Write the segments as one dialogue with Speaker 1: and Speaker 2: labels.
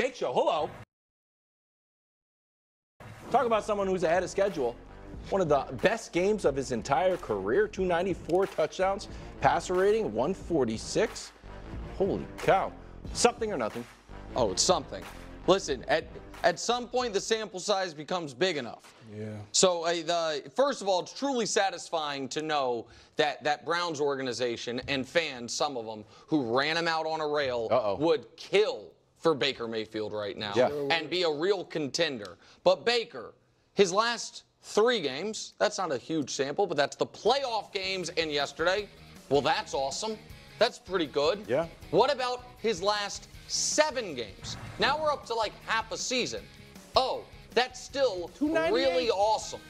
Speaker 1: Bake Show, hello. Talk about someone who's ahead of schedule. One of the best games of his entire career, 294 touchdowns, passer rating, 146. Holy cow. Something or nothing.
Speaker 2: Oh, it's something. Listen, at some point, the sample size becomes big enough.
Speaker 3: Yeah.
Speaker 2: So, first of all, it's truly satisfying to know that Browns organization and fans, some of them, who ran him out on a rail, would kill for Baker Mayfield right now and be a real contender. But Baker, his last 3 games, that's not a huge sample, but that's the playoff games and yesterday. Well, that's awesome. That's pretty good.
Speaker 1: Yeah.
Speaker 2: What about his last 7 games? Now we're up to like half a season. Oh, that's still really awesome.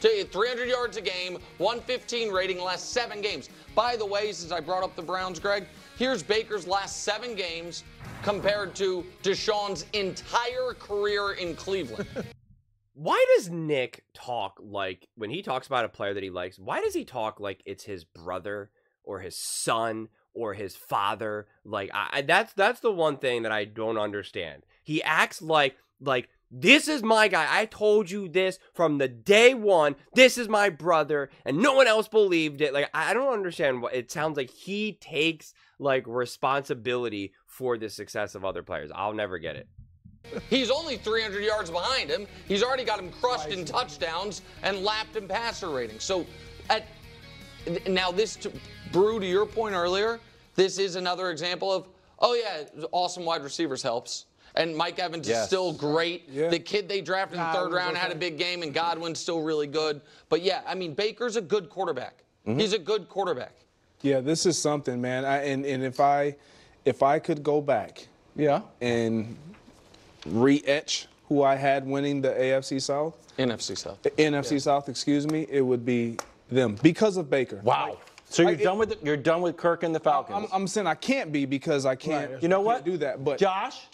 Speaker 2: 300 yards a game, 115 rating, last 7 games. By the way, since I brought up the Browns, Greg, here's Baker's last 7 games compared to Deshaun's entire career in Cleveland.
Speaker 4: Why does Nick talk like, when he talks about a player that he likes, why does he talk like it's his brother or his son or his father? Like, that's the one thing that I don't understand. He acts like this is my guy. I told you this from the day one. This is my brother, and no one else believed it. Like, I don't understand what it sounds like. He takes like responsibility for the success of other players. I'll never get it.
Speaker 2: He's only 300 yards behind him. He's already got him crushed in touchdowns and lapped in passer rating. So, now this, Brew, to your point earlier, this is another example of, oh yeah, awesome wide receivers helps. And Mike Evans is still great. Yeah. The kid they drafted in the 3rd round had a big game, and Godwin's still really good. But yeah, I mean, Baker's a good quarterback. He's a good quarterback.
Speaker 3: Yeah, this is something, man. And if I could go back, and re-etch who I had winning the AFC South, NFC South, excuse me, it would be them because of Baker.
Speaker 1: Wow. So you're done with Kirk and the Falcons.
Speaker 3: I'm saying I can't be because I can't.
Speaker 1: You know what?
Speaker 3: Do that. But
Speaker 1: Josh,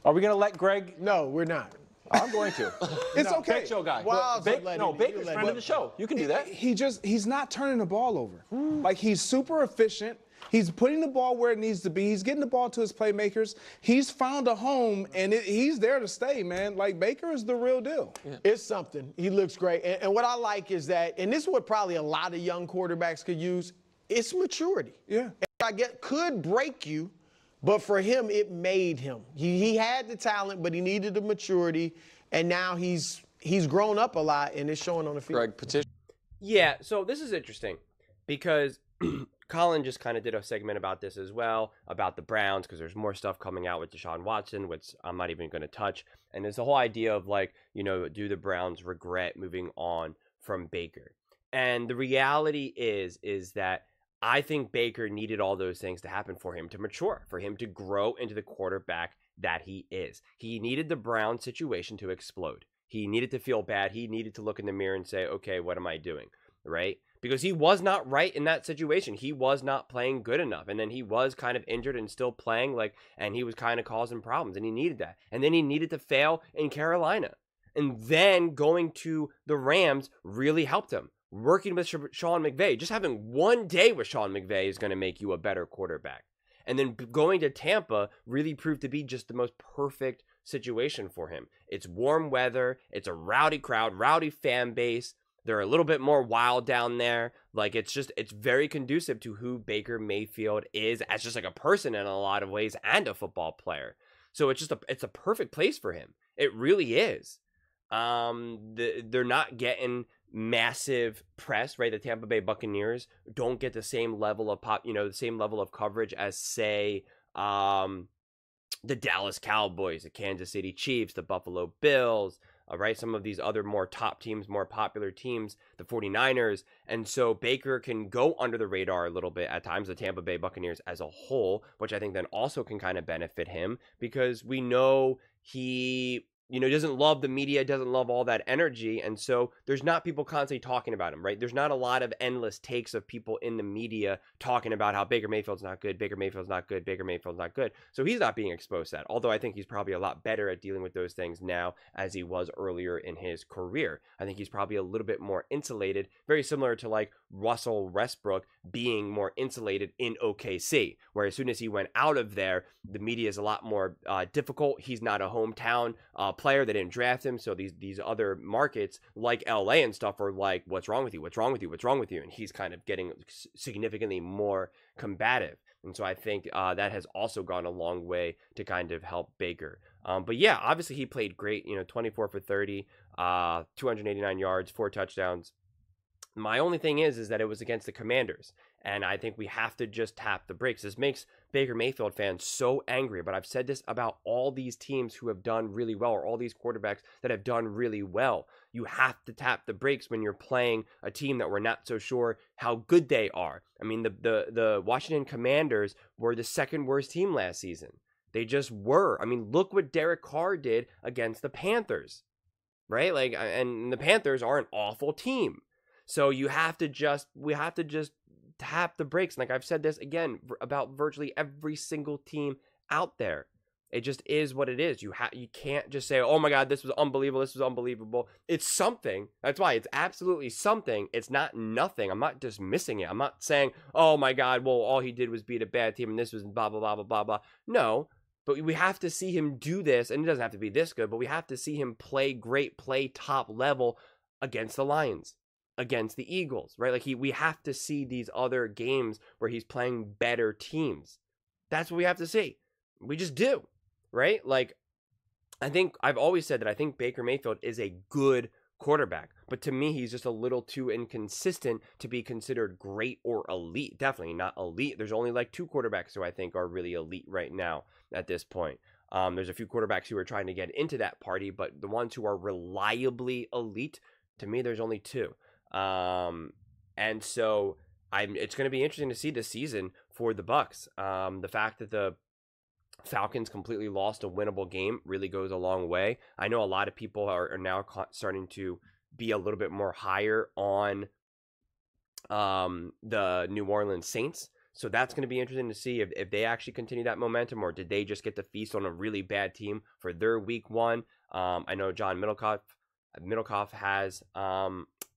Speaker 1: are we going to let Greg?
Speaker 5: No, we're not.
Speaker 1: I'm going to.
Speaker 3: It's okay.
Speaker 1: Big Show guy.
Speaker 5: Well,
Speaker 1: Baker's friend of the show. You can do that.
Speaker 3: He's not turning the ball over. Like, he's super efficient. He's putting the ball where it needs to be. He's getting the ball to his playmakers. He's found a home, and he's there to stay, man. Like, Baker is the real deal.
Speaker 5: Yeah. It's something. He looks great. And what I like is that, and this is what probably a lot of young quarterbacks could use, it's maturity.
Speaker 3: Yeah.
Speaker 5: And I get could break you, but for him, it made him. He had the talent, but he needed the maturity, and now he's grown up a lot, and it's showing on the field.
Speaker 2: Greg, petition.
Speaker 4: Yeah, so this is interesting because Colin just kind of did a segment about this as well, about the Browns, because there's more stuff coming out with Deshaun Watson, which I'm not even going to touch. And there's the whole idea of, like, you know, do the Browns regret moving on from Baker? And the reality is that I think Baker needed all those things to happen for him to mature, for him to grow into the quarterback that he is. He needed the Brown situation to explode. He needed to feel bad. He needed to look in the mirror and say, okay, what am I doing? Right? Because he was not right in that situation. He was not playing good enough. And then he was kind of injured and still playing, and he was kind of causing problems, and he needed that. And then he needed to fail in Carolina. And then going to the Rams really helped him. Working with Sean McVay, just having one day with Sean McVay is going to make you a better quarterback. And then going to Tampa really proved to be just the most perfect situation for him. It's warm weather. It's a rowdy crowd, rowdy fan base. They're a little bit more wild down there. Like, it's very conducive to who Baker Mayfield is as just like a person in a lot of ways and a football player. So it's a perfect place for him. It really is. They're not getting massive press, right? The Tampa Bay Buccaneers don't get the same level of the same level of coverage as, say, the Dallas Cowboys, the Kansas City Chiefs, the Buffalo Bills, right? Some of these other more top teams, more popular teams, the 49ers. And so Baker can go under the radar a little bit at times, the Tampa Bay Buccaneers as a whole, which I think then also can kind of benefit him because we know he doesn't love the media, doesn't love all that energy. And so there's not people constantly talking about him, right? There's not a lot of endless takes of people in the media talking about how Baker Mayfield's not good, Baker Mayfield's not good, Baker Mayfield's not good. So he's not being exposed to that. Although I think he's probably a lot better at dealing with those things now as he was earlier in his career. I think he's probably a little bit more insulated, very similar to like Russell Westbrook being more insulated in OKC, where as soon as he went out of there, the media is a lot more difficult. He's not a hometown player. They didn't draft him. So these other markets like LA and stuff are like, what's wrong with you? What's wrong with you? What's wrong with you? And he's kind of getting significantly more combative. And so I think that has also gone a long way to kind of help Baker. But yeah, obviously he played great, 24 for 30, 289 yards, 4 touchdowns. My only thing is that it was against the Commanders, and I think we have to just tap the brakes. This makes Baker Mayfield fans so angry, but I've said this about all these teams who have done really well, or all these quarterbacks that have done really well. You have to tap the brakes when you're playing a team that we're not so sure how good they are. I mean, the Washington Commanders were the second worst team last season. They just were. I mean, look what Derek Carr did against the Panthers, right? Like, and the Panthers are an awful team. So we have to just tap the brakes. And like I've said this again about virtually every single team out there. It just is what it is. You can't just say, oh my God, this was unbelievable. This was unbelievable. It's something. That's why it's absolutely something. It's not nothing. I'm not dismissing it. I'm not saying, oh my God, well, all he did was beat a bad team and this was blah, blah, blah, blah, blah, blah. No, but we have to see him do this. And it doesn't have to be this good, but we have to see him play great, play top level against the Lions, against the Eagles, right? Like we have to see these other games where he's playing better teams. That's what we have to see. We just do, right? Like, I think I've always said that I think Baker Mayfield is a good quarterback, but to me, he's just a little too inconsistent to be considered great or elite. Definitely not elite. There's only like 2 quarterbacks who I think are really elite right now at this point. There's a few quarterbacks who are trying to get into that party, but the ones who are reliably elite, to me, there's only 2. And so it's going to be interesting to see this season for the Bucs. The fact that the Falcons completely lost a winnable game really goes a long way. I know a lot of people are now starting to be a little bit more higher on the New Orleans Saints. So that's going to be interesting to see if they actually continue that momentum, or did they just get the feast on a really bad team for their week 1. I know John Middlecoff has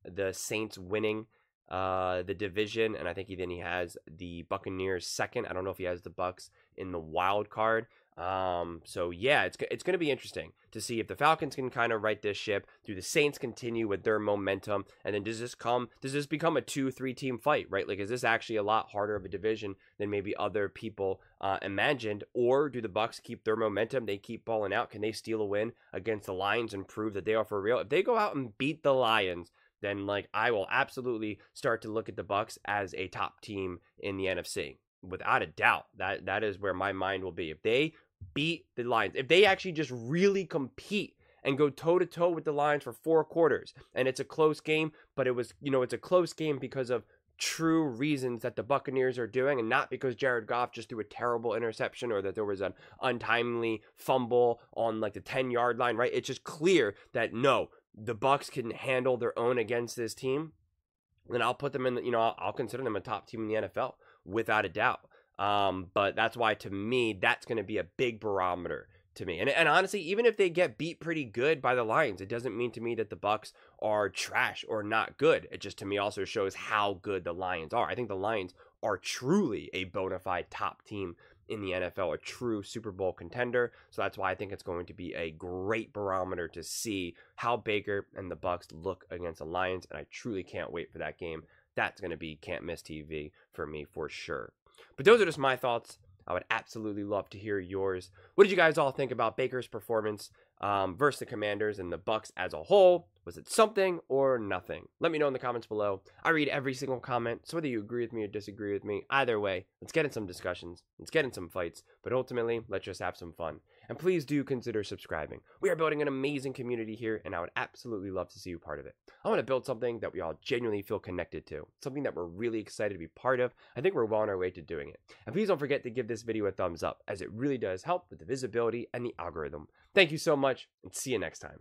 Speaker 4: the Saints winning the division, and I think he has the Buccaneers second. I don't know if he has the Bucs in the wild card. So yeah, it's going to be interesting to see if the Falcons can kind of right this ship. Do the Saints continue with their momentum, and then does this become a 2-3 team fight, right? Like, is this actually a lot harder of a division than maybe other people imagined, or do the Bucs keep their momentum? They keep balling out. Can they steal a win against the Lions and prove that they are for real? If they go out and beat the Lions, then like I will absolutely start to look at the Bucs as a top team in the NFC. Without a doubt, that is where my mind will be. If they beat the Lions, if they actually just really compete and go toe-to-toe with the Lions for 4 quarters, and it's a close game, but it's a close game because of true reasons that the Buccaneers are doing, and not because Jared Goff just threw a terrible interception or that there was an untimely fumble on like the 10-yard line, right? It's just clear that no, the Bucs can handle their own against this team, then I'll put them in, I'll consider them a top team in the NFL without a doubt. But that's why, to me, that's going to be a big barometer to me. And honestly, even if they get beat pretty good by the Lions, it doesn't mean to me that the Bucs are trash or not good. It just, to me, also shows how good the Lions are. I think the Lions are truly a bona fide top team in the NFL, a true Super Bowl contender. So that's why I think it's going to be a great barometer to see how Baker and the Bucs look against the Lions. And I truly can't wait for that game. That's going to be can't miss TV for me for sure. But those are just my thoughts. I would absolutely love to hear yours. What did you guys all think about Baker's performance versus the Commanders and the Bucs as a whole? Was it something or nothing? Let me know in the comments below. I read every single comment, so whether you agree with me or disagree with me, either way, let's get in some discussions, let's get in some fights, but ultimately, let's just have some fun. And please do consider subscribing. We are building an amazing community here, and I would absolutely love to see you part of it. I want to build something that we all genuinely feel connected to, something that we're really excited to be part of. I think we're well on our way to doing it. And please don't forget to give this video a thumbs up, as it really does help with the visibility and the algorithm. Thank you so much, and see you next time.